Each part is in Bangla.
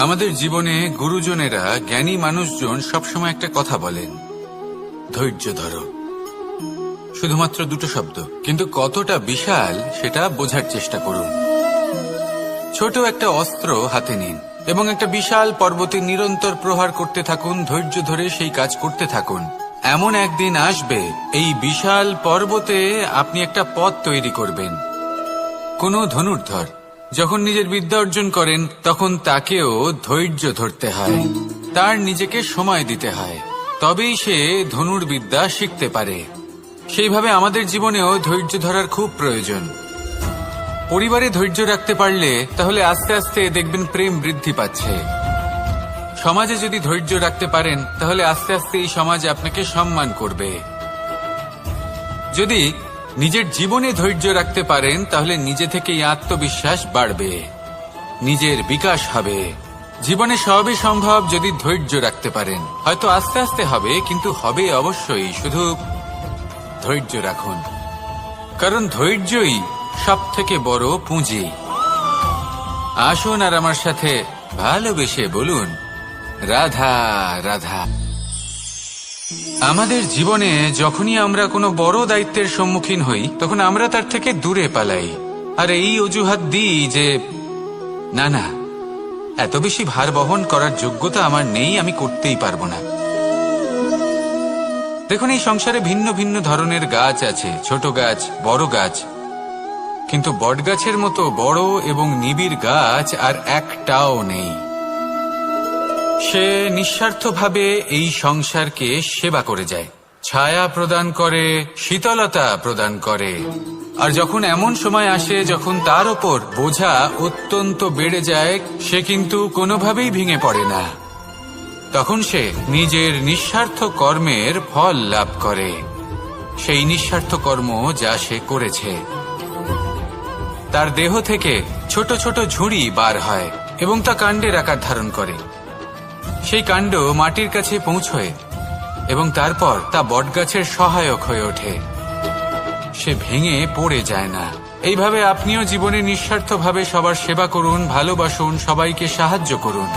আমাদের জীবনে গুরুজনেরা, জ্ঞানী মানুষজন সবসময় একটা কথা বলেন, ধৈর্য ধরো। শুধুমাত্র দুটো শব্দ, কিন্তু কতটা বিশাল সেটা বোঝার চেষ্টা করুন। ছোট একটা অস্ত্র হাতে নিন এবং একটা বিশাল পর্বতে নিরন্তর প্রহার করতে থাকুন, ধৈর্য ধরে সেই কাজ করতে থাকুন। এমন একদিন আসবে এই বিশাল পর্বতে আপনি একটা পথ তৈরি করবেন। কোনো ধনুর্ধর যখন নিজের বিদ্যা অর্জন করেন তখন তাকেও ধৈর্য ধরতে হয়, তার নিজেকে সময় দিতে হয়, তবেই সে ধনুর্বিদ্যা শিখতে পারে। সেইভাবে আমাদের জীবনেও ধৈর্য ধরার খুব প্রয়োজন। পরিবারে ধৈর্য রাখতে পারলে তাহলে আস্তে আস্তে দেখবেন প্রেম বৃদ্ধি পাচ্ছে। সমাজে যদি ধৈর্য রাখতে পারেন তাহলে আস্তে আস্তে এই সমাজ আপনাকে সম্মান করবে। যদি নিজের জীবনে ধৈর্য রাখতে পারেন তাহলে নিজে থেকেই আত্মবিশ্বাস বাড়বে, নিজের বিকাশ হবে। জীবনে সবই সম্ভব যদি ধৈর্য রাখতে পারেন। হয়তো আস্তে আস্তে হবে, কিন্তু হবে অবশ্যই। শুধু ধৈর্য রাখুন, কারণ ধৈর্যই সব থেকে বড় পুঁজি। আসুন আর আমার সাথে ভালোবেসে বলুন, রাধা রাধা। আমাদের জীবনে যখনই আমরা কোনো বড় দায়িত্বের সম্মুখীন হই তখন আমরা তার থেকে দূরে পালাই, আর এই অজুহাত দিই যে না না, এত বেশি ভার বহন করার যোগ্যতা আমার নেই, আমি করতেই পারবো না। দেখুন, এই সংসারে ভিন্ন ভিন্ন ধরনের গাছ আছে, ছোট গাছ, বড় গাছ, কিন্তু বটগাছের মতো বড় এবং নিবিড় গাছ আর একটাও নেই। সে নিঃস্বার্থভাবে এই সংসারকে সেবা করে যায়, ছায়া প্রদান করে, শীতলতা প্রদান করে। আর যখন এমন সময় আসে যখন তার ওপর বোঝা অত্যন্ত বেড়ে যায়, সে কিন্তু কোনোভাবেই ভেঙে পড়ে না। তখন সে নিজের নিঃস্বার্থ কর্মের ফল লাভ করে, সেই নিঃস্বার্থ কর্ম যা সে করেছে। তার দেহ থেকে ছোট ছোট ঝুড়ি বার হয় এবং তা কাণ্ডের আকার ধারণ করে। সেই কাণ্ড মাটির কাছে পৌঁছয় এবং তারপর তা বটগাছের সহায়ক হয়ে ওঠে। সে ভেঙে পড়ে যায় না। এইভাবে আপনিও জীবনে নিঃস্বার্থভাবে সবার সেবা করুন, ভালোবাসুন, সবাইকে সাহায্য করুন।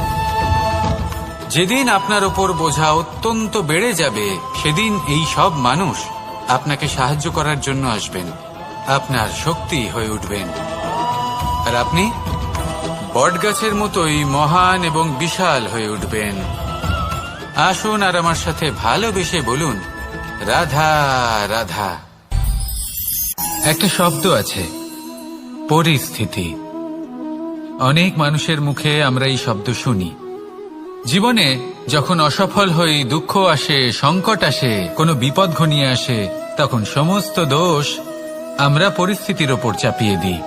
যেদিন আপনার ওপর বোঝা অত্যন্ত বেড়ে যাবে সেদিন এই সব মানুষ আপনাকে সাহায্য করার জন্য আসবেন, আপনার শক্তি হয়ে উঠবেন, আর আপনি বটগাছের মতোই মহান এবং বিশাল হয়ে উঠবেন। আসুন আর আমার সাথে ভালোবেসে বলুন, রাধা রাধা। একটা শব্দ আছে, পরিস্থিতি। অনেক মানুষের মুখে আমরা এই শব্দ শুনি। জীবনে যখন অসফল হই, দুঃখ আসে, সংকট আসে, কোনো বিপদ ঘনিয়ে আসে, তখন সমস্ত দোষ আমরা পরিস্থিতির ওপর চাপিয়ে দিই।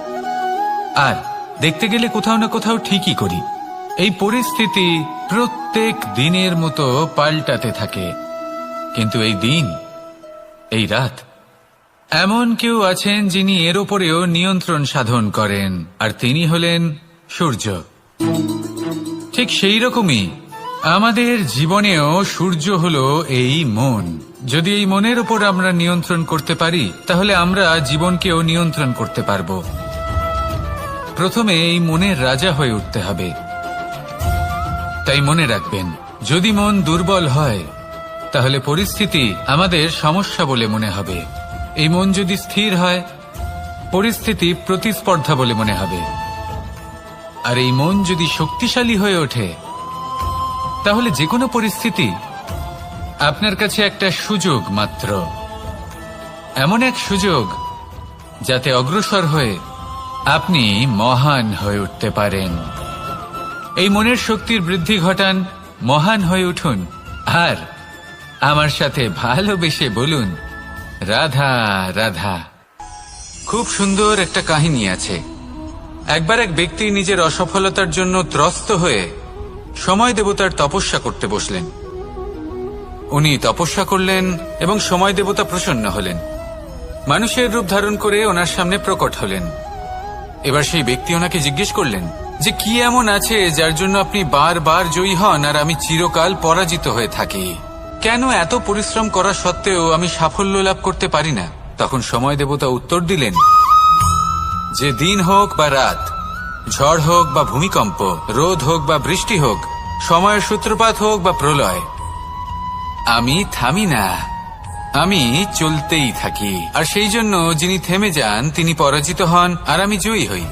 আর দেখতে গেলে কোথাও না কোথাও ঠিকই করি। এই পরিস্থিতি প্রত্যেক দিনের মতো পাল্টাতে থাকে, কিন্তু এই দিন, এই রাত, এমন কেউ আছেন যিনি এর ওপরেও নিয়ন্ত্রণ সাধন করেন, আর তিনি হলেন সূর্য। ঠিক সেই রকমই আমাদের জীবনেও সূর্য হলো এই মন। যদি এই মনের ওপর আমরা নিয়ন্ত্রণ করতে পারি তাহলে আমরা জীবনকেও নিয়ন্ত্রণ করতে পারবো। প্রথমে এই মনের রাজা হয়ে উঠতে হবে। তাই মনে রাখবেন, যদি মন দুর্বল হয় তাহলে পরিস্থিতি আমাদের সমস্যা বলে মনে হবে। এই মন যদি স্থির হয়, পরিস্থিতি প্রতিস্পর্ধা বলে মনে হবে। আর এই মন যদি শক্তিশালী হয়ে ওঠে তাহলে যে কোনো পরিস্থিতি আপনার কাছে একটা সুযোগ মাত্র, এমন এক সুযোগ যাতে অগ্রসর হয়ে আপনি মহান হয়ে উঠতে পারেন। এই মনের শক্তির বৃদ্ধি ঘটান, মহান হয়ে উঠুন, আর আমার সাথে ভালোবেসে বলুন, রাধা রাধা। খুব সুন্দর একটা কাহিনী আছে। একবার এক ব্যক্তি নিজের অসফলতার জন্য ত্রস্ত হয়ে সময় দেবতার তপস্যা করতে বসলেন। উনি তপস্যা করলেন এবং সময় দেবতা প্রসন্ন হলেন, মানুষের রূপ ধারণ করে ওনার সামনে প্রকট হলেন। এবার সেই ব্যক্তি ওনাকে জিজ্ঞেস করলেন যে কি এমন আছে যার জন্য আপনি বারবার জয়ী হন আর আমি চিরকাল পরাজিত হয়ে থাকি? কেন এত পরিশ্রম করা সত্ত্বেও আমি সাফল্য লাভ করতে পারি না? তখন সময় দেবতা উত্তর দিলেন যে দিন হোক বা রাত, ঝড় হোক বা ভূমিকম্প, রোদ হোক বা বৃষ্টি হোক, সময়ের সূত্রপাত হোক বা প্রলয়, আমি থামি না, আমি চলতেই থাকি। আর সেই জন্য যিনি থেমে যান তিনি পরাজিত হন, আর আমি জয়ী হই।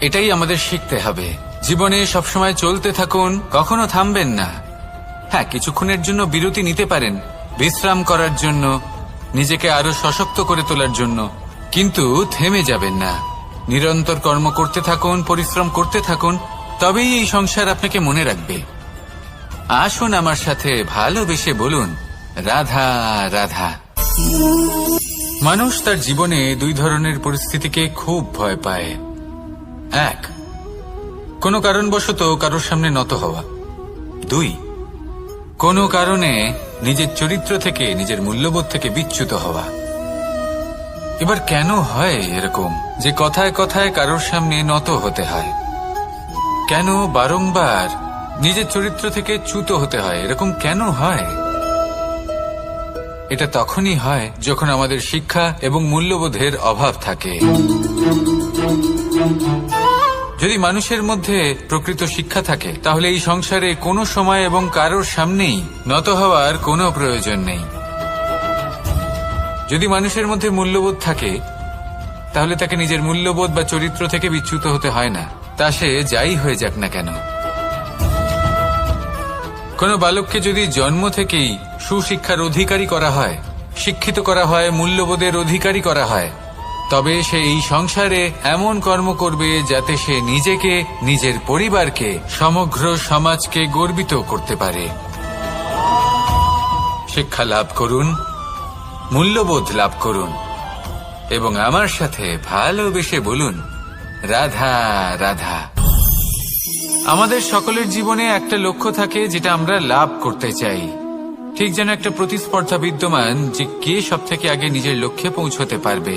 এটাই আমাদের শিখতে হবে। জীবনে সবসময় চলতে থাকুন, কখনো থামবেন না। হ্যাঁ, কিছুক্ষণের জন্য বিরতি নিতে পারেন, বিশ্রাম করার জন্য, নিজেকে আরো সশক্ত করে তোলার জন্য, কিন্তু থেমে যাবেন না। নিরন্তর কর্ম করতে থাকুন, পরিশ্রম করতে থাকুন, তবেই এই সংসার আপনাকে মনে রাখবে। আসুন আমার সাথে ভালোবেসে বলুন, রাধা রাধা। মানুষ তার জীবনে দুই ধরনের পরিস্থিতিকে খুব ভয় পায়। এক, কোনো কারণবশত কারোর সামনে নত হওয়া। দুই, কোনো কারণে নিজের চরিত্র থেকে, নিজের মূল্যবোধ থেকে বিচ্যুত হওয়া। এবার কেন হয় এরকম যে কথায় কথায় কারোর সামনে নত হতে হয়? কেন বারংবার নিজের চরিত্র থেকে চ্যুত হতে হয়? এরকম কেন হয়? এটা তখনই হয় যখন আমাদের শিক্ষা এবং মূল্যবোধের অভাব থাকে। যদি মানুষের মধ্যে প্রকৃত শিক্ষা থাকে, তাহলে এই সংসারে কোনো সময় এবং কারোর সামনেই নত হওয়ার কোনো প্রয়োজন নেই। যদি মানুষের মধ্যে মূল্যবোধ থাকে, তাহলে তাকে নিজের মূল্যবোধ বা চরিত্র থেকে বিচ্যুত হতে হয় না, তা সে যাই হয়ে যাক না কেন। কোনো বালককে যদি জন্ম থেকেই সুশিক্ষার অধিকারী করা হয়, শিক্ষিত করা হয়, মূল্যবোধের অধিকারী করা হয়, তবে সে এই সংসারে এমন কর্ম করবে যাতে সে নিজেকে, নিজের পরিবারকে, সমগ্র সমাজকে গর্বিত করতে পারে। শিক্ষা লাভ করুন, মূল্যবোধ লাভ করুন, এবং আমার সাথে ভালোবেসে বলুন, রাধা রাধা। আমাদের সকলের জীবনে একটা লক্ষ্য থাকে যেটা আমরা লাভ করতে চাই। ঠিক যেন একটা প্রতিস্পর্ধা বিদ্যমান যে কে সব থেকে আগে নিজের লক্ষ্যে পৌঁছতে পারবে।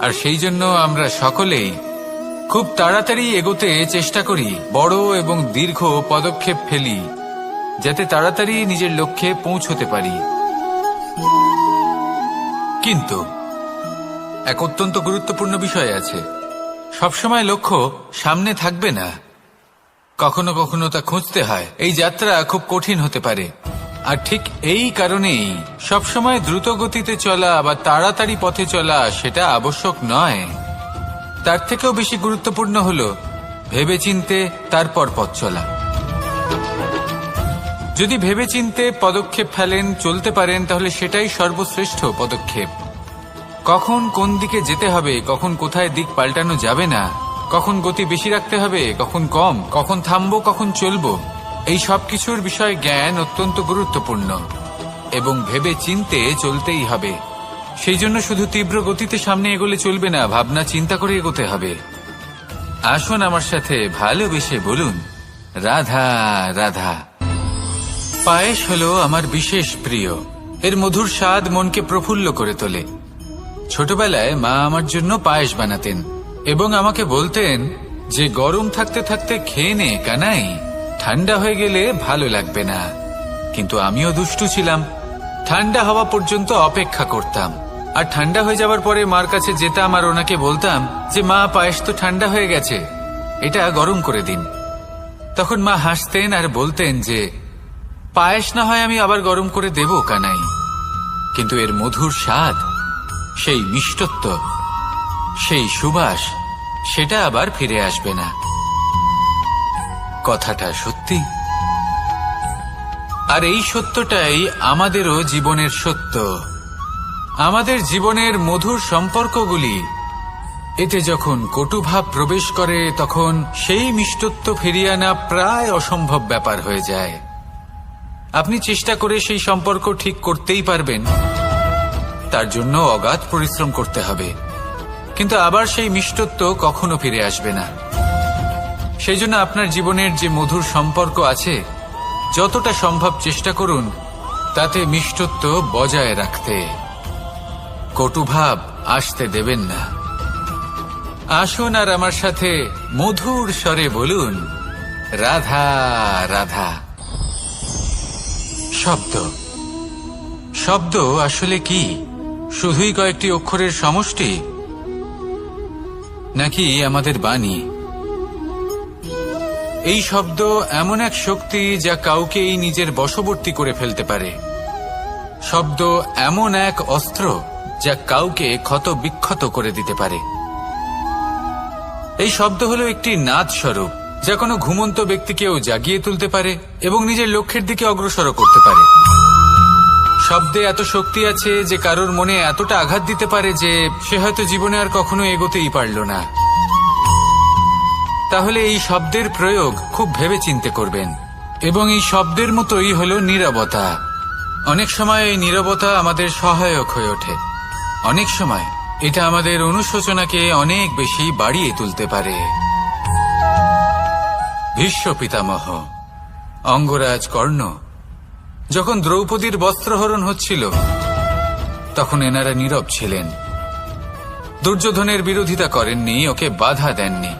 আর সেই জন্য আমরা সকলেই খুব তাড়াতাড়ি এগোতে চেষ্টা করি, বড় এবং দীর্ঘ পদক্ষেপ ফেলি, যাতে তাড়াতাড়ি নিজের লক্ষ্যে পৌঁছতে পারি। কিন্তু এক অত্যন্ত গুরুত্বপূর্ণ বিষয় আছে, সবসময় লক্ষ্য সামনে থাকবে না, কখনো কখনো তা খুঁজতে হয়। এই যাত্রা খুব কঠিন হতে পারে, আর ঠিক এই কারণেই সবসময় দ্রুত গতিতে চলা বা তাড়াতাড়ি পথে চলা সেটা আবশ্যক নয়। তার থেকেও বেশি গুরুত্বপূর্ণ হলো ভেবেচিন্তে তারপর পথ চলা। যদি ভেবেচিন্তে পদক্ষেপ ফেলেন, চলতে পারেন, তাহলে সেটাই সর্বশ্রেষ্ঠ পদক্ষেপ। কখন কোন দিকে যেতে হবে, কখন কোথায় দিক পাল্টানো যাবে না, কখন গতি বেশি রাখতে হবে, কখন কম, কখন থামবো, কখন চলবো, এই সব কিছুর বিষয়ে জ্ঞান অত্যন্ত গুরুত্বপূর্ণ, এবং ভেবে চিন্তে চলতেই হবে। সেই জন্য শুধু তীব্র গতিতে সামনে এগোলে চলবে না, ভাবনা চিন্তা করে এগোতে হবে। আসুন আমার সাথে ভালোবেসে বলুন, রাধা রাধা। পায়েস হলো আমার বিশেষ প্রিয়। এর মধুর স্বাদ মনকে প্রফুল্ল করে তোলে। ছোটবেলায় মা আমার জন্য পায়েস বানাতেন এবং আমাকে বলতেন যে গরম থাকতে থাকতে খেয়ে নে কানাই, ঠান্ডা হয়ে গেলে ভালো লাগবে না। কিন্তু আমিও দুষ্টু ছিলাম, ঠান্ডা হওয়া পর্যন্ত অপেক্ষা করতাম, আর ঠান্ডা হয়ে যাওয়ার পরে মার কাছে যেতাম আর ওনাকে বলতাম যে মা, পায়েস তো ঠান্ডা হয়ে গেছে, এটা গরম করে দিন। তখন মা হাসতেন আর বলতেন যে পায়েস না হয় আমি আবার গরম করে দেব কানাই, কিন্তু এর মধুর স্বাদ, সেই মিষ্টত্ব, সেই সুবাস, সেটা আবার ফিরে আসবে না। কথাটা সত্যি, আর এই সত্যটাই আমাদেরও জীবনের সত্য। আমাদের জীবনের মধুর সম্পর্কগুলি, এতে যখন কটুভাব প্রবেশ করে তখন সেই মিষ্টত্ব ফিরিয়ে আনা প্রায় অসম্ভব ব্যাপার হয়ে যায়। আপনি চেষ্টা করে সেই সম্পর্ক ঠিক করতেই পারবেন, তার জন্য অগাধ পরিশ্রম করতে হবে, কিন্তু আবার সেই মিষ্টত্ব কখনো ফিরে আসবে না। সেই জন্য আপনার জীবনের যে মধুর সম্পর্ক আছে, যতটা সম্ভব চেষ্টা করুন তাতে মিষ্টত্ব বজায় রাখতে। কটুভাব আসতে দেবেন না। আসুন আর আমার সাথে মধুর স্বরে বলুন, রাধা রাধা। শব্দ, শব্দ আসলে কি? শুধুই কয়েকটি অক্ষরের সমষ্টি, নাকি আমাদের বাণী? এই শব্দ এমন এক শক্তি যা কাউকে এই নিজের বশবর্তী করে ফেলতে পারে। শব্দ এমন এক অস্ত্র যা কাউকে ক্ষত বিক্ষত করে দিতে পারে। এই শব্দ হলো একটি নাদ স্বরূপ যা কোনো ঘুমন্ত ব্যক্তিকেও জাগিয়ে তুলতে পারে এবং নিজের লক্ষ্যের দিকে অগ্রসর করতে পারে। শব্দে এত শক্তি আছে যে কারোর মনে এতটা আঘাত দিতে পারে যে সে হয়তো জীবনে আর কখনো এগোতেই পারল না। তাহলে এই শব্দের প্রয়োগ খুব ভেবেচিন্তে করবেন। এবং এই শব্দের মতোই হলো নীরবতা। অনেক সময় এই নীরবতা আমাদের সহায়ক হয়ে ওঠে। অনেক সময় এটা আমাদের অনুশোচনাকে অনেক বেশি বাড়িয়ে তুলতে পারে। ভীষ্ম পিতামহ, অঙ্গরাজ কর্ণ, যখন দ্রৌপদীর বস্ত্রহরণ হচ্ছিল তখন এনারা নীরব ছিলেন। দুর্যোধনের বিরোধিতা করেননি, ওকে বাধা দেননি।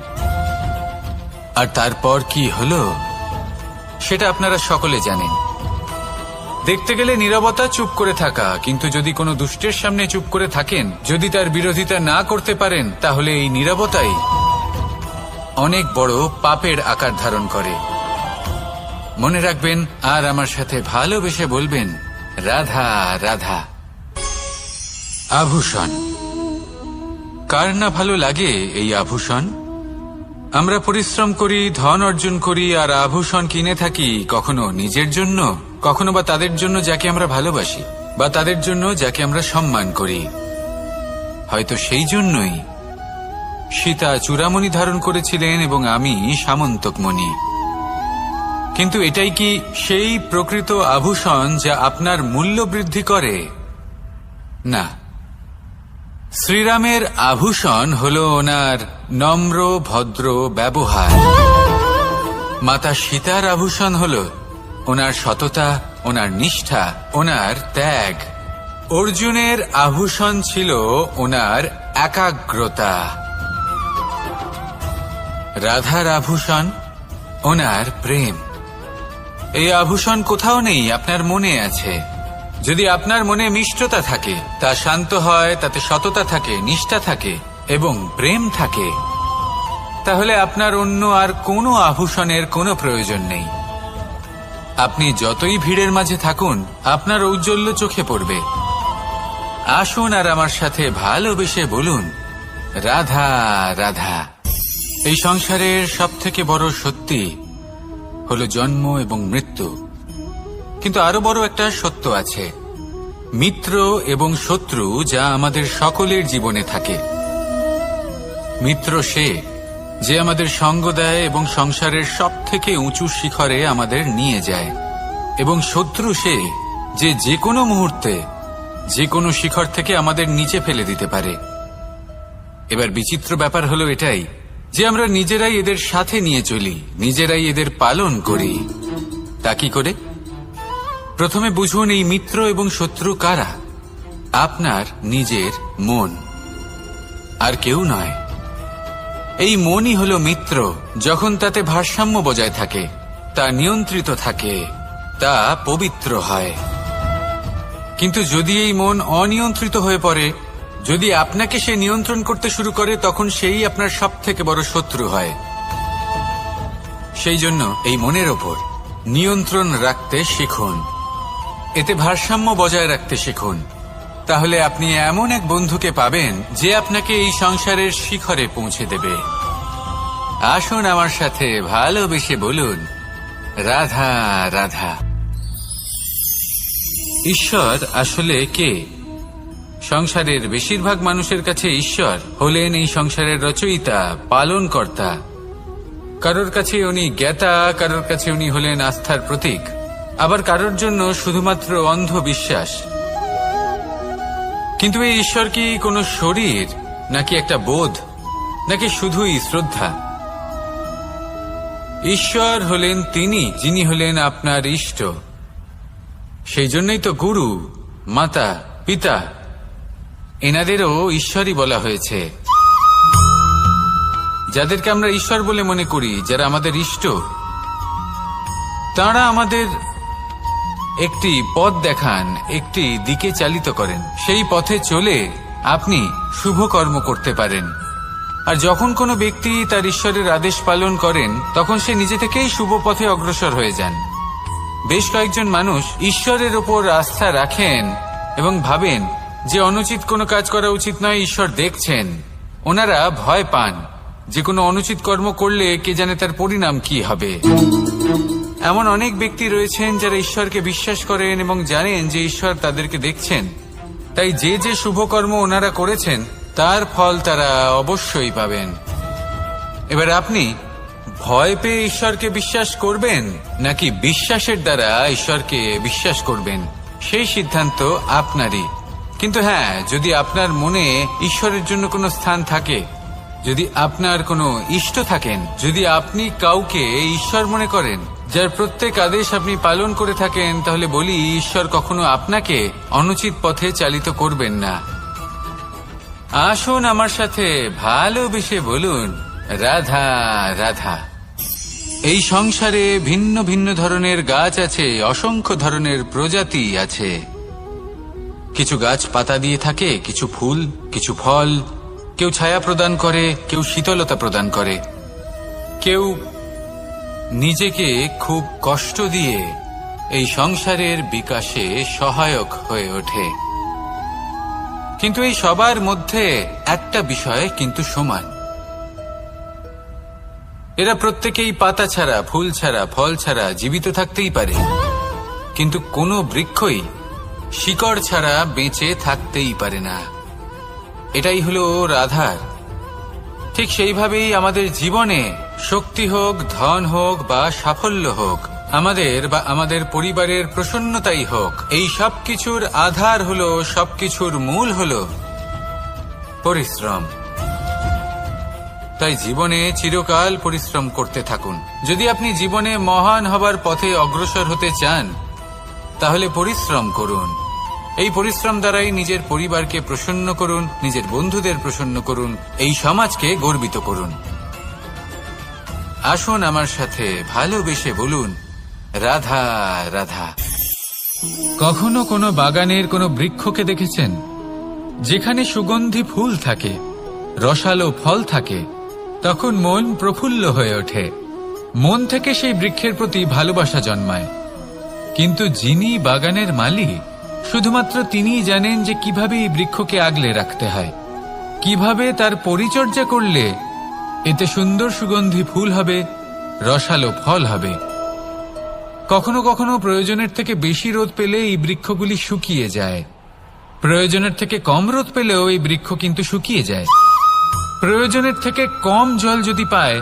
আর তারপর কি হলো সেটা আপনারা সকলে জানেন। দেখতে গেলে নীরবতা চুপ করে থাকা, কিন্তু যদি কোনো দুষ্টের সামনে চুপ করে থাকেন, যদি তার বিরোধিতা না করতে পারেন, তাহলে এই নীরবতাই অনেক বড় পাপের আকার ধারণ করে। মনে রাখবেন আর আমার সাথে ভালোবেসে বলবেন, রাধা রাধা। আভূষণ, কার না ভালো লাগে এই আভূষণ? আমরা পরিশ্রম করি, ধন অর্জন করি আর আভূষণ কিনে থাকি, কখনো নিজের জন্য, কখনো বা তাদের জন্য যাকে আমরা ভালোবাসি, বা তাদের জন্য যাকে আমরা সম্মান করি। হয়তো সেই জন্যই সীতা চূড়ামণি ধারণ করেছিলেন এবং আমি সামন্তকমণি। কিন্তু এটাই কি সেই প্রকৃত আভূষণ যা আপনার মূল্য বৃদ্ধি করে? না। শ্রীরামের আভূষণ হল ওনার নম্র ভদ্র ব্যবহার। মাতা সীতার আভূষণ হল ওনার সততা, ওনার নিষ্ঠা, ওনার ত্যাগ। অর্জুনের আভূষণ ছিল ওনার একাগ্রতা। রাধার আভূষণ ওনার প্রেম। এই আভূষণ কোথাও নেই, আপনার মনে আছে। যদি আপনার মনে মিষ্টতা থাকে, তা শান্ত হয়, তাতে সততা থাকে, নিষ্ঠা থাকে এবং প্রেম থাকে, তাহলে আপনার অন্য আর কোনো আভূষণের কোনো প্রয়োজন নেই। আপনি যতই ভিড়ের মাঝে থাকুন, আপনার ঔজ্জ্বল্য চোখে পড়বে। আসুন আর আমার সাথে ভালোবেসে বলুন, রাধা রাধা। এই সংসারের সবথেকে বড় সত্যি হলো জন্ম এবং মৃত্যু, কিন্তু আরো বড় একটা সত্য আছে, মিত্র এবং শত্রু, যা আমাদের সকলের জীবনে থাকে। মিত্র সে যে আমাদের সঙ্গ দেয় এবং সংসারের সবথেকে উঁচু শিখরে আমাদের নিয়ে যায়, এবং শত্রু সে যে যে কোনো মুহূর্তে যে কোনো শিখর থেকে আমাদের নিচে ফেলে দিতে পারে। এবার বিচিত্র ব্যাপার হলো এটাই যে আমরা নিজেরাই এদের সাথে নিয়ে চলি, নিজেরাই এদের পালন করি। তা কি করে? প্রথমে বুঝুন এই মিত্র এবং শত্রু কারা। আপনার নিজের মন, আর কেউ নয়। এই মনই হলো মিত্র যখন তাতে ভারসাম্য বজায় থাকে, তা নিয়ন্ত্রিত থাকে, তা পবিত্র হয়। কিন্তু যদি এই মন অনিয়ন্ত্রিত হয়ে পড়ে, যদি আপনাকে সে নিয়ন্ত্রণ করতে শুরু করে, তখন সেই আপনার সবথেকে বড় শত্রু হয়। সেই জন্য এই মনের ওপর নিয়ন্ত্রণ রাখতে শিখুন, এতে ভারসাম্য বজায় রাখতে শিখুন। তাহলে আপনি এমন এক বন্ধুকে পাবেন যে আপনাকে এই সংসারের শিখরে পৌঁছে দেবে। আসুন আমার সাথে ভালোবেসে বলুন, রাধা রাধা। ঈশ্বর আসলে কে? সংসারের বেশিরভাগ মানুষের কাছে ঈশ্বর হলেন এই সংসারের রচয়িতা, পালনকর্তা। কারোর কাছে উনি জ্ঞাতা, কারোর কাছে উনি হলেন আস্থার প্রতীক, আবার কারোর জন্য শুধুমাত্র অন্ধ বিশ্বাস। কিন্তু এই ঈশ্বর কি কোনো শরীর, নাকি একটা বোধ, নাকি শুধুই শ্রদ্ধা? ঈশ্বর হলেন তিনি যিনি হলেন আপনার ইষ্ট। সেই জন্যই তো গুরু, মাতা, পিতা এনাদেরও ঈশ্বরই বলা হয়েছে। যাদেরকে আমরা ঈশ্বর বলে মনে করি, যারা আমাদের ইষ্ট, তাঁরা আমাদের একটি পথ দেখান, একটি দিকে চালিত করেন। সেই পথে চলে আপনি শুভ কর্ম করতে পারেন, আর যখন কোনো ব্যক্তি তার ঈশ্বরের আদেশ পালন করেন তখন সে নিজে থেকেই শুভ পথে অগ্রসর হয়ে যান। বেশ কয়েকজন মানুষ ঈশ্বরের ওপর আস্থা রাখেন এবং ভাবেন যে অনুচিত কোনো কাজ করা উচিত নয়, ঈশ্বর দেখছেন। ওনারা ভয় পান যে কোনো অনুচিত কর্ম করলে কে জানে তার পরিণাম কি হবে। এমন অনেক ব্যক্তি রয়েছেন যারা ঈশ্বরকে বিশ্বাস করেন এবং জানেন যে ঈশ্বর তাদেরকে দেখছেন, তাই যে যে শুভ কর্ম ওনারা করেছেন তার ফল তারা অবশ্যই পাবেন। এবার আপনি ভয় পেয়ে ঈশ্বরকে বিশ্বাস করবেন নাকি বিশ্বাসের দ্বারা ঈশ্বরকে বিশ্বাস করবেন, সেই সিদ্ধান্ত আপনারই। কিন্তু হ্যাঁ, যদি আপনার মনে ঈশ্বরের জন্য কোনো স্থান থাকে, যদি আপনার কোনো ইষ্ট থাকেন, যদি আপনি কাউকে ঈশ্বর মনে করেন যার প্রত্যেক আদেশ আপনি পালন করে থাকেন, তাহলে বলি ঈশ্বর কখনো আপনাকে অনুচিত পথে চালিত করবেন না। আসুন আমার সাথে ভালোবেসে বলুন, রাধা রাধা। এই সংসারে ভিন্ন ভিন্ন ধরনের গাছ আছে, অসংখ্য ধরনের প্রজাতি আছে। কিছু গাছ পাতা দিয়ে থাকে, কিছু ফুল, কিছু ফল। কেউ ছায়া প্রদান করে, কেউ শীতলতা প্রদান করে, কেউ নিজেকে খুব কষ্ট দিয়ে এই সংসারের বিকাশে সহায়ক হয়ে ওঠে। কিন্তু এই সবার মধ্যে একটা বিষয় কিন্তু সমান, এরা প্রত্যেকেই পাতা ছাড়া, ফুল ছাড়া, ফল ছাড়া জীবিত থাকতেই পারে, কিন্তু কোনো বৃক্ষই শিকড় ছাড়া বেঁচে থাকতেই পারে না। এটাই হলো রাধার। ঠিক সেইভাবেই আমাদের জীবনে শক্তি হোক, ধন হোক বা সাফল্য হোক, আমাদের বা আমাদের পরিবারের প্রসন্নতাই হোক, এই সব কিছুর আধার হলো, সবকিছুর মূল হলো পরিশ্রম। তাই জীবনে চিরকাল পরিশ্রম করতে থাকুন। যদি আপনি জীবনে মহান হবার পথে অগ্রসর হতে চান, তাহলে পরিশ্রম করুন। এই পরিশ্রম দ্বারাই নিজের পরিবারকে প্রসন্ন করুন, নিজের বন্ধুদের প্রসন্ন করুন, এই সমাজকে গর্বিত করুন। আসুন আমার সাথে ভালোবেসে বলুন, রাধা রাধা। কখনো কোনো বাগানের কোনো বৃক্ষকে দেখেছেন যেখানে সুগন্ধি ফুল থাকে, রসালো ফল থাকে? তখন মন প্রফুল্ল হয়ে ওঠে, মন থেকে সেই বৃক্ষের প্রতি ভালোবাসা জন্মায়। কিন্তু যিনি বাগানের মালিক, শুধুমাত্র তিনিই জানেন যে কিভাবে এই বৃক্ষকে আগলে রাখতে হয়, কিভাবে তার পরিচর্যা করলে এতে সুন্দর সুগন্ধি ফুল হবে, রসালো ফল হবে। কখনো কখনো প্রয়োজনের থেকে বেশি রোদ পেলে এই বৃক্ষগুলি শুকিয়ে যায়, প্রয়োজনের থেকে কম রোদ পেলেও এই বৃক্ষ কিন্তু শুকিয়ে যায়। প্রয়োজনের থেকে কম জল যদি পায়,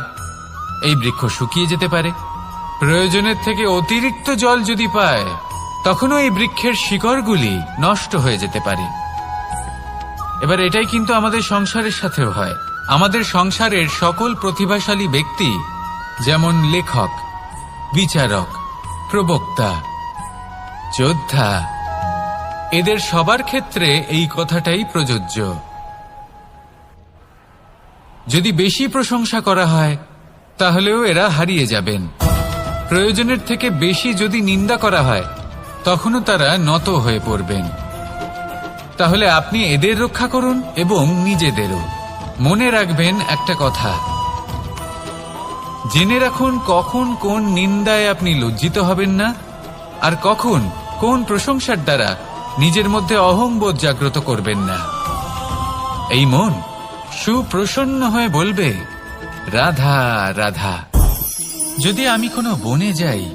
এই বৃক্ষ শুকিয়ে যেতে পারে। প্রয়োজনের থেকে অতিরিক্ত জল যদি পায়, তখনও এই বৃক্ষের শিকড়গুলি নষ্ট হয়ে যেতে পারে। এবার এটাই কিন্তু আমাদের সংসারের সাথেও হয়। আমাদের সংসারের সকল প্রতিভাশালী ব্যক্তি, যেমন লেখক, বিচারক, প্রবক্তা, যোদ্ধা, এদের সবার ক্ষেত্রে এই কথাটাই প্রযোজ্য। যদি বেশি প্রশংসা করা হয়, তাহলেও এরা হারিয়ে যাবেন। প্রয়োজনের থেকে বেশি যদি নিন্দা করা হয়, তখনও তারা নত হয়ে পড়বেন। তাহলে আপনি এদের রক্ষা করুন এবং নিজেদেরও। মনে রাখবেন একটা কথা, জেনে রাখুন কখন কোন নিন্দায় আপনি লজ্জিত হবেন না, আর কখন কোন প্রশংসার দ্বারা নিজের মধ্যে অহংবোধ জাগ্রত করবেন না। এই মন সুপ্রসন্ন হয়ে বলবে, রাধা রাধা। যদি আমি কোনো বনে যাই,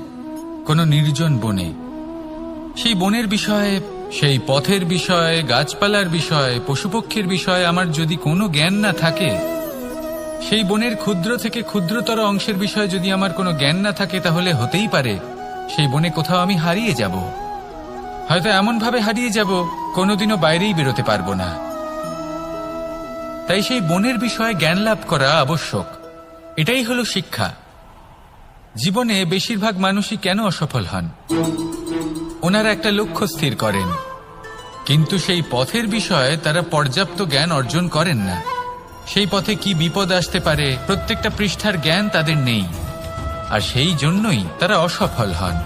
কোনো নির্জন বনে, সেই বনের বিষয়ে, সেই পথের বিষয়ে, গাছপালার বিষয়ে, পশুপক্ষীর বিষয়ে আমার যদি কোনো জ্ঞান না থাকে, সেই বনের ক্ষুদ্র থেকে ক্ষুদ্রতর অংশের বিষয়ে যদি আমার কোনো জ্ঞান না থাকে, তাহলে হতেই পারে সেই বনে কোথাও আমি হারিয়ে যাব। হয়তো এমনভাবে হারিয়ে যাব, কোনোদিনও বাইরেই বেরোতে পারবো না। তাই সেই বনের বিষয়ে জ্ঞান লাভ করা আবশ্যক। এটাই হলো শিক্ষা। জীবনে বেশিরভাগ মানুষই কেন অসফল হন? ওনারা একটা লক্ষ্য স্থির করেন, কিন্তু সেই পথের বিষয়ে তারা পর্যাপ্ত জ্ঞান অর্জন করেন না। সেই পথে কি বিপদ আসতে পারে প্রত্যেকটা পৃষ্ঠার জ্ঞান তাদের নেই, আর সেই জন্যই তারা অসফল হন।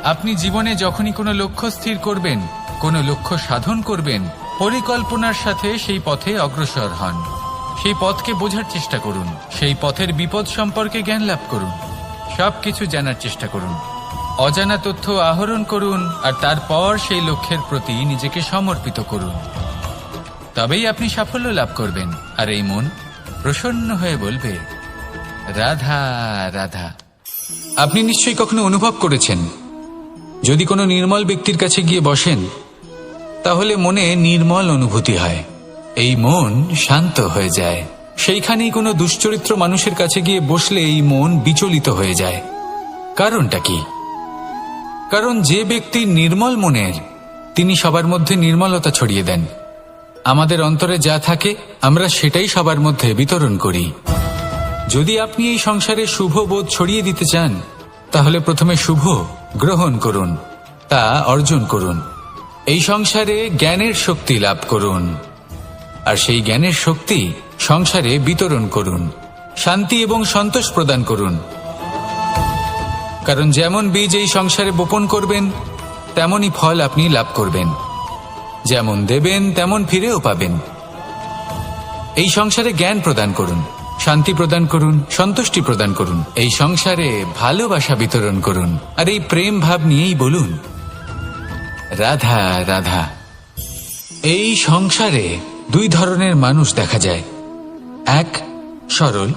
আপনি জীবনে যখনই কোনো লক্ষ্য স্থির করবেন, কোনো লক্ষ্য সাধন করবেন, পরিকল্পনার সাথে সেই পথে অগ্রসর হন। সেই পথকে বোঝার চেষ্টা করুন, সেই পথের বিপদ সম্পর্কে জ্ঞান লাভ করুন, সবকিছু জানার চেষ্টা করুন, অজানা তথ্য আহরণ করুন, আর তারপর সেই লক্ষ্যের প্রতি নিজেকে সমর্পিত করুন। তবেই আপনি সাফল্য লাভ করবেন, আর এই মন প্রসন্ন হয়ে বলবে, রাধা রাধা। আপনি নিশ্চয়ই কখনো অনুভব করেছেন, যদি কোনো নির্মল ব্যক্তির কাছে গিয়ে বসেন তাহলে মনে নির্মল অনুভূতি হয়, এই মন শান্ত হয়ে যায়। সেইখানেই কোনো দুশ্চরিত্র মানুষের কাছে গিয়ে বসলে এই মন বিচলিত হয়ে যায়। কারণটা কি? কারণ যে ব্যক্তি নির্মল মনের, তিনি সবার মধ্যে নির্মলতা ছড়িয়ে দেন। আমাদের অন্তরে যা থাকে আমরা সেটাই সবার মধ্যে বিতরণ করি। যদি আপনি এই সংসারে শুভ বোধ ছড়িয়ে দিতে চান, তাহলে প্রথমে শুভ গ্রহণ করুন, তা অর্জন করুন। এই সংসারে জ্ঞানের শক্তি লাভ করুন, আর সেই জ্ঞানের শক্তি সংসারে বিতরণ করুন। শান্তি এবং সন্তোষ প্রদান করুন, কারণ যেমন বীজ এই সংসারে বপন করবেন তেমনই ফল আপনি লাভ করবেন। যেমন দেবেন তেমন ফিরেও পাবেন। এই সংসারে জ্ঞান প্রদান করুন, শান্তি প্রদান করুন, সন্তুষ্টি প্রদান করুন। এই সংসারে ভালোবাসা বিতরণ করুন, আর এই প্রেম ভাব নিয়েই বলুন, রাধা রাধা। এই সংসারে দুই ধরনের মানুষ দেখা যায়, এক সরল,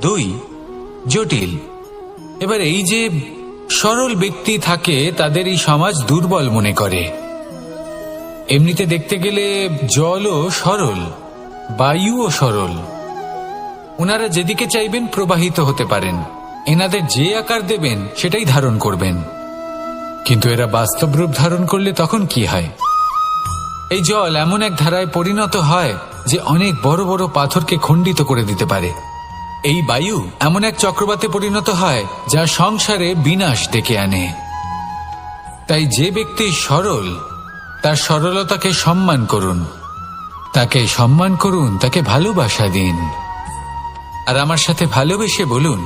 দুই জটিল। এবার এই যে সরল ব্যক্তি থাকে তাদের এই সমাজ দুর্বল মনে করে। এমনিতে দেখতে গেলে জলও সরল, বায়ুও সরল, ওনারা যেদিকে চাইবেন প্রবাহিত হতে পারেন, এনাদের যে আকার দেবেন সেটাই ধারণ করবেন। কিন্তু এরা বাস্তব রূপ ধারণ করলে তখন কি হয়? এই জল এমন এক ধারায় পরিণত হয় যে অনেক বড় বড় পাথরকে খণ্ডিত করে দিতে পারে। এই বায়ু এমন এক চক্রবাতে পরিণত হয় যা সংসারে বিনাশ ডেকে আনে। তাই যে ব্যক্তি সরল, তার সরলতাকে সম্মান করুন, তাকে সম্মান করুন, তাকে ভালোবাসা দিন, আর আমার সাথে ভালোবেসে বলুন,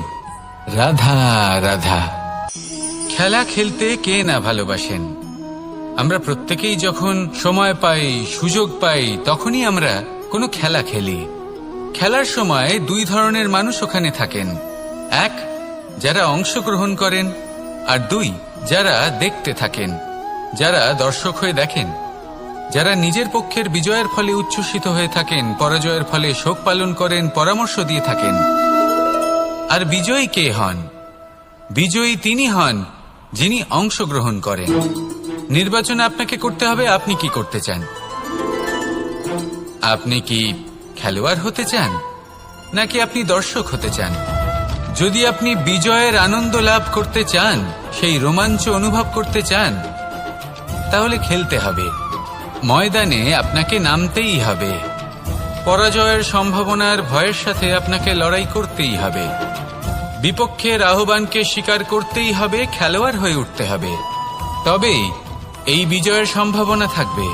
রাধা রাধা। খেলা খেলতে কে না ভালোবাসেন? আমরা প্রত্যেকেই যখন সময় পাই, সুযোগ পাই, তখনই আমরা কোনো খেলা খেলি। খেলার সময় দুই ধরনের মানুষ ওখানে থাকেন, এক যারা অংশগ্রহণ করেন, আর দুই যারা দেখতে থাকেন, যারা দর্শক হয়ে দেখেন, যারা নিজের পক্ষের বিজয়ের ফলে উচ্ছ্বসিত হয়ে থাকেন, পরাজয়ের ফলে শোক পালন করেন, পরামর্শ দিয়ে থাকেন। আর বিজয়ী কে হন? বিজয়ী তিনি হন যিনি অংশগ্রহণ করেন। নির্বাচনে আপনাকে করতে হবে আপনি কি করতে চান। আপনি কি খেলোয়াড় হতে চান, নাকি আপনি দর্শক হতে চান? যদি আপনি বিজয়ের আনন্দ লাভ করতে চান, সেই রোমাঞ্চ অনুভব করতে চান, তাহলে খেলতে হবে, ময়দানে আপনাকে নামতেই হবে। পরাজয়ের সম্ভাবনার ভয়ের সাথে আপনাকে লড়াই করতেই হবে, বিপক্ষের আহ্বানকে স্বীকার করতেই হবে, খেলোয়াড় হয়ে উঠতে হবে, তবেই এই বিজয়ের সম্ভাবনা থাকবে।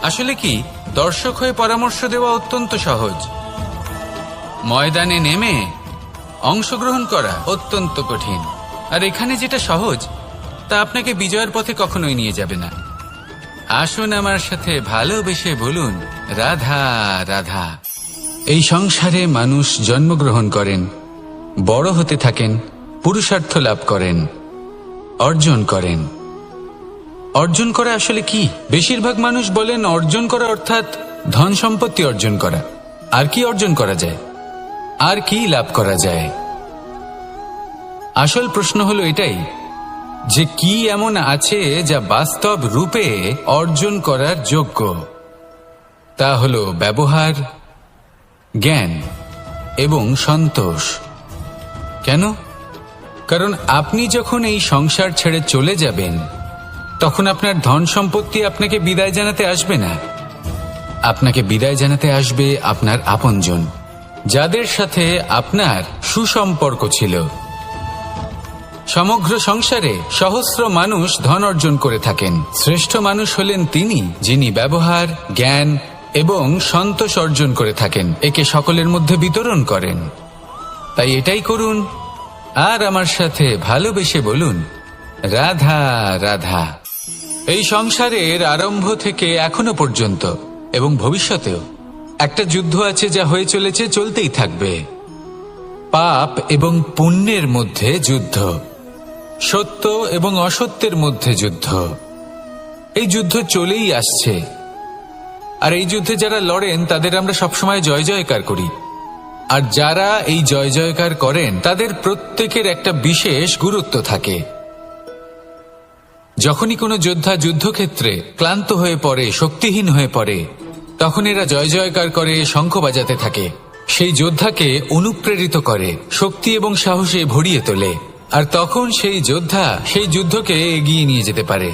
আসলে কি, দর্শক হয়ে পরামর্শ দেওয়া অত্যন্ত সহজ, ময়দানে নেমে অংশগ্রহণ করা অত্যন্ত কঠিন। আর এখানে যেটা সহজ তা আপনাকে বিজয়ের পথে কখনোই নিয়ে যাবে না। আসুন আমার সাথে ভালোবেসে বলুন, রাধা রাধা। এই সংসারে মানুষ জন্মগ্রহণ করেন, বড় হতে থাকেন, পুরুষার্থ লাভ করেন, অর্জন করেন। অর্জন করা আসলে কি? বেশিরভাগ মানুষ বলেন অর্জন করা অর্থাৎ ধন সম্পত্তি অর্জন করা। আর কি অর্জন করা যায়? আর কি লাভ করা যায়? আসল প্রশ্ন হলো এটাই যে কি এমন আছে যা বাস্তব রূপে অর্জন করার যোগ্য। তা হলো ব্যবহার, জ্ঞান এবং সন্তোষ। কেন? কারণ আপনি যখন এই সংসার ছেড়ে চলে যাবেন, তখন আপনার ধন সম্পত্তি আপনাকে বিদায় জানাতে আসবে না। আপনাকে বিদায় জানাতে আসবে আপনার আপনজন, যাদের সাথে আপনার সুসম্পর্ক ছিল। সমগ্র সংসারে সহস্র মানুষ ধন অর্জন করে থাকেন। শ্রেষ্ঠ মানুষ হলেন তিনি যিনি ব্যবহার, জ্ঞান এবং সন্তোষ অর্জন করে থাকেন, একে সকলের মধ্যে বিতরণ করেন। তাই এটাই করুন, আর আমার সাথে ভালোবেসে বলুন, রাধা রাধা। এই সংসারের আরম্ভ থেকে এখনো পর্যন্ত এবং ভবিষ্যতেও একটা যুদ্ধ আছে যা হয়ে চলেছে, চলতেই থাকবে। পাপ এবং পুণ্যের মধ্যে যুদ্ধ, সত্য এবং অসত্যের মধ্যে যুদ্ধ। এই যুদ্ধ চলেই আসছে, আর এই যুদ্ধে যারা লড়েন তাদের আমরা সবসময় জয় জয়কার করি। আর যারা এই জয় জয়কার করেন তাদের প্রত্যেকের একটা বিশেষ গুরুত্ব থাকে। যখনই কোনো যোদ্ধা যুদ্ধক্ষেত্রে ক্লান্ত হয়ে পড়ে, শক্তিহীন হয়ে পড়ে, তখন এরা জয় জয়কার করে, শঙ্খ বাজাতে থাকে, সেই যোদ্ধাকে অনুপ্রেরিত করে, শক্তি এবং সাহসে ভরিয়ে তোলে। আর তখন সেই যোদ্ধা সেই যুদ্ধকে এগিয়ে নিয়ে যেতে পারে।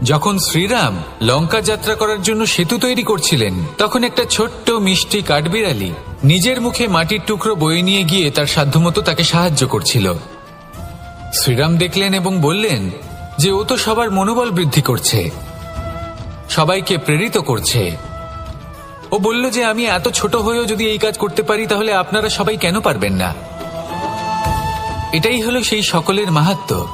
যখন শ্রীরাম লঙ্কা যাত্রা করার জন্য সেতু তৈরি করছিলেন, তখন একটা ছোট্ট মিষ্টি কাঠবিড়ালি নিজের মুখে মাটির টুকরো বয়ে নিয়ে গিয়ে তার সাধ্যমতো তাকে সাহায্য করছিল। শ্রীরাম দেখলেন এবং বললেন যে ও তো সবার মনোবল বৃদ্ধি করছে, সবাইকে প্রেরিত করছে। ও বলল যে আমি এত ছোট হয়েও যদি এই কাজ করতে পারি, তাহলে আপনারা সবাই কেন পারবেন না? এটাই হলো সেই সকলের মাহাত্ম্য।